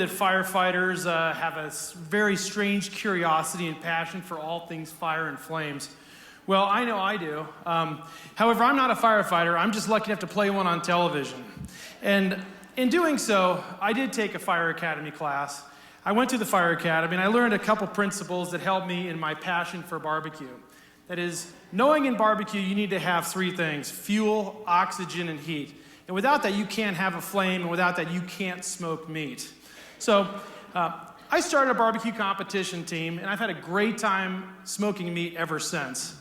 that firefighters have a very strange curiosity and passion for all things fire and flames. Well, I know I do. However, I'm not a firefighter. I'm just lucky enough to play one on television. And in doing so, I did take a fire academy class. I went to the fire academy and I learned a couple principles that helped me in my passion for barbecue. That is, knowing in barbecue you need to have three things: fuel, oxygen, and heat. And without that, you can't have a flame, and without that, you can't smoke meat. So I started a barbecue competition team, and I've had a great time smoking meat ever since.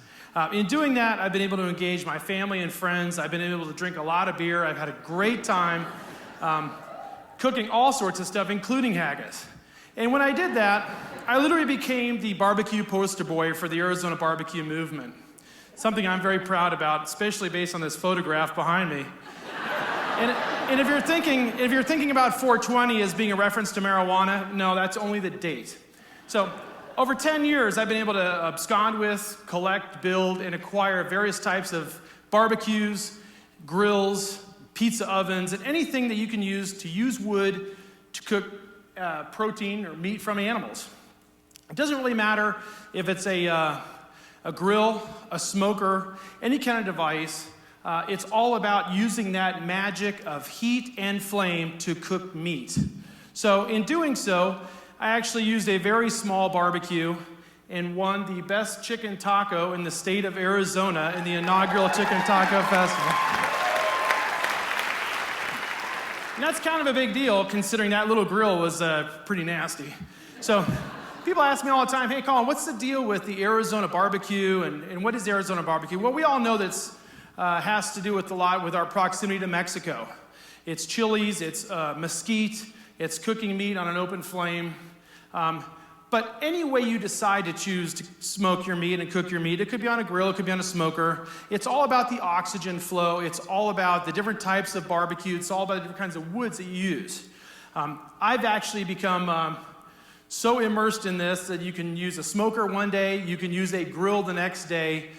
In doing that, I've been able to engage my family and friends. I've been able to drink a lot of beer. I've had a great time cooking all sorts of stuff, including haggis. And when I did that, I literally became the barbecue poster boy for the Arizona barbecue movement. Something I'm very proud about, especially based on this photograph behind me. And if you're thinking about 420 as being a reference to marijuana, no, that's only the date. So over 10 years, I've been able to abscond with, collect, build, and acquire various types of barbecues, grills, pizza ovens, and anything that you can use wood to cook protein or meat from animals. It doesn't really matter if it's a grill, a smoker, any kind of device. It's all about using that magic of heat and flame to cook meat. So in doing so, I actually used a very small barbecue and won the best chicken taco in the state of Arizona in the inaugural Chicken Taco Festival. And that's kind of a big deal, considering that little grill was pretty nasty. So people ask me all the time, hey, Colin, what's the deal with the Arizona barbecue, and what is Arizona barbecue? Well, we all know that has to do with our proximity to Mexico. It's chilies, it's mesquite, it's cooking meat on an open flame. But any way you decide to choose to smoke your meat and cook your meat, it could be on a grill, it could be on a smoker. It's all about the oxygen flow. It's all about the different types of barbecue. It's all about the different kinds of woods that you use. I've actually become so immersed in this that you can use a smoker one day, you can use a grill the next day.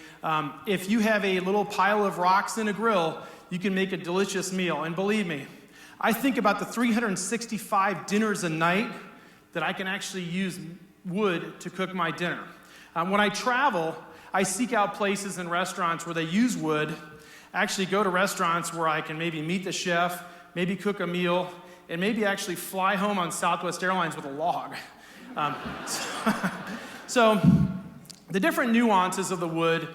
If you have a little pile of rocks in a grill, you can make a delicious meal. And believe me, I think about the 365 dinners a night that I can actually use wood to cook my dinner. When I travel, I seek out places and restaurants where they use wood. I actually go to restaurants where I can maybe meet the chef, maybe cook a meal, and maybe actually fly home on Southwest Airlines with a log. So the different nuances of the wood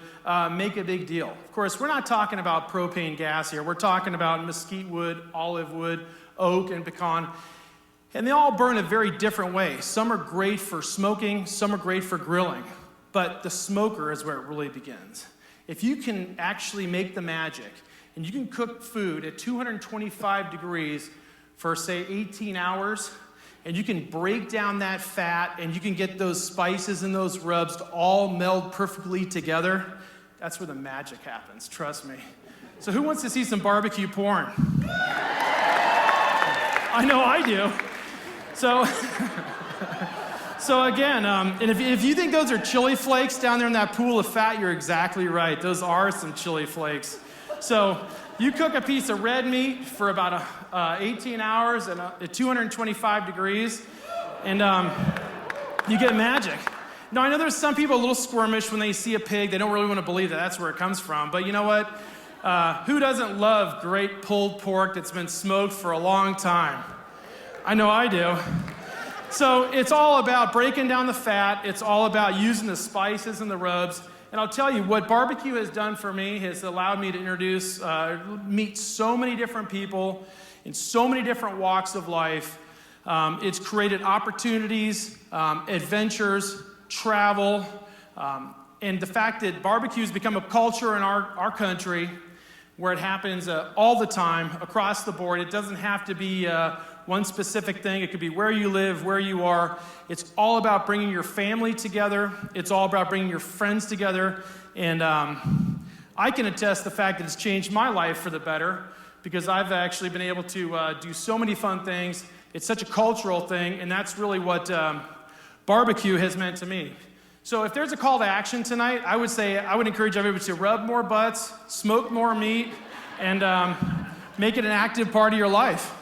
make a big deal. Of course, we're not talking about propane gas here. We're talking about mesquite wood, olive wood, oak, and pecan. And they all burn a very different way. Some are great for smoking, some are great for grilling. But the smoker is where it really begins. If you can actually make the magic, and you can cook food at 225 degrees for, say, 18 hours, and you can break down that fat, and you can get those spices and those rubs to all meld perfectly together, that's where the magic happens, trust me. So who wants to see some barbecue porn? I know I do. So again, and if you think those are chili flakes down there in that pool of fat, you're exactly right. Those are some chili flakes. So you cook a piece of red meat for about 18 hours at 225 degrees, and you get magic. Now, I know there's some people a little squirmish when they see a pig. They don't really want to believe that that's where it comes from. But you know what? Who doesn't love great pulled pork that's been smoked for a long time? I know I do. So it's all about breaking down the fat. It's all about using the spices and the rubs. And I'll tell you, what barbecue has done for me has allowed me to meet so many different people in so many different walks of life. It's created opportunities, adventures, travel, and the fact that barbecue has become a culture in our country where it happens all the time, across the board. It doesn't have to be one specific thing. It could be where you live, where you are. It's all about bringing your family together. It's all about bringing your friends together. And I can attest the fact that it's changed my life for the better, because I've actually been able to do so many fun things. It's such a cultural thing, and that's really what barbecue has meant to me. So if there's a call to action tonight, I would encourage everybody to rub more butts, smoke more meat, and make it an active part of your life.